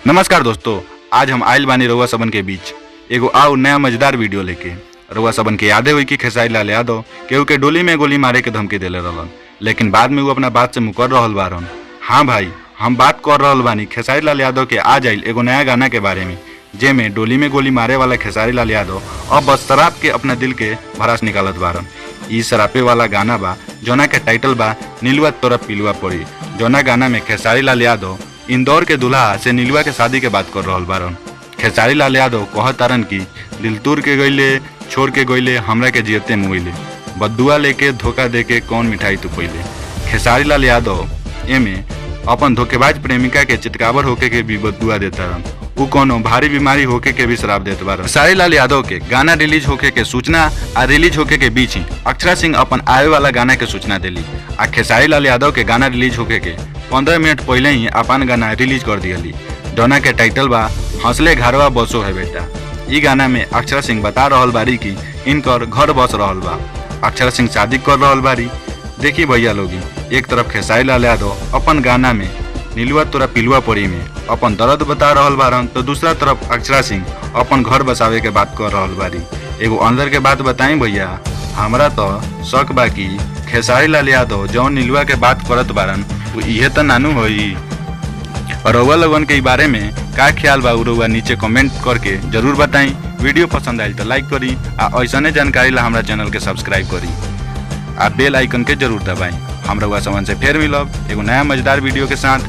नमस्कार दोस्तों, आज हम आइल बानी रउआ सबन के बीच एगो आउ नया मजेदार वीडियो लेके। रउआ सबन के यादे हुई कि खेसारी लाल यादव केहू के डोली में गोली मारे के धमकी देले रहलन, लेकिन बाद में वो अपना बात से मुकर रहल बारन। हाँ भाई, हम बात कर रहल बानी खेसारी लाल यादव के आज आइल एगो नया गाना के बारे में, जेमे डोली में गोली मारे वाला खेसारी लाल यादव अब बस शराब के अपना दिल के भरास निकालत बारन। ई शराबे वाला गाना बा जोना के टाइटल बा नीलुआ तोरा पिलुआ पड़ी। जोना गाना में खेसारी लाल यादव इंदौर के दूल्हा से नीलुआ के शादी के बात कर रहल बारन। खेसारी लाल यादव कहतारन की दिल तूर के गईले, छोड़ के गईले, हमरा के जियते मुइले, बदुआ लेके धोखा दे के कौन मिठाई तू पहिले। खेसारी लाल यादव एमे अपन धोखेबाज प्रेमिका के चितकावर होके के भी बदुआ देतारन। उ कोनो भारी बीमारी होके के भी शराब देत बारन। खेसारी लाल यादव के गाना रिलीज होके के सूचना आ रिलीज होके के बीच ही अक्षरा सिंह अपन आवे वाला गाना के सूचना देली। आ खेसारी लाल यादव के गाना रिलीज होके के 15 मिनट पहले ही अपन गाना रिलीज कर दियली। गाना के टाइटल बा हंसले घरवा बसो है बेटा। ई गाना में अक्षरा सिंह बता रहल बारी कि इनकर घर बस रहल बा, अक्षरा सिंह शादी कर रहल बारी। देखी भैया लोगी, एक तरफ खेसारी लाल यादव अपन गाना में नीलुआ तोरा पिलुआ पड़ी में अपन दर्द बता रहल बारन, तो दूसरा तरफ अक्षरा सिंह अपन घर बसावे के बात कर रहल बारी। एगो अंदर के बात बताई भैया, हमरा तो शक बा कि खेसारी लाल यादव जौन नीलुआ के बात करत बारन वो इहे तो नानू होई। और रउआ लोगन के बारे में का ख्याल बा रउआ नीचे कमेंट करके जरूर बताई। वीडियो पसंद आइल तो लाइक करी आ ऐसने जानकारी ला हमारा चैनल के सब्सक्राइब करी आ बेल आइकन के जरूर दबाई। हम रउआ समन से फिर मिलब एगो नया मजेदार वीडियो के साथ।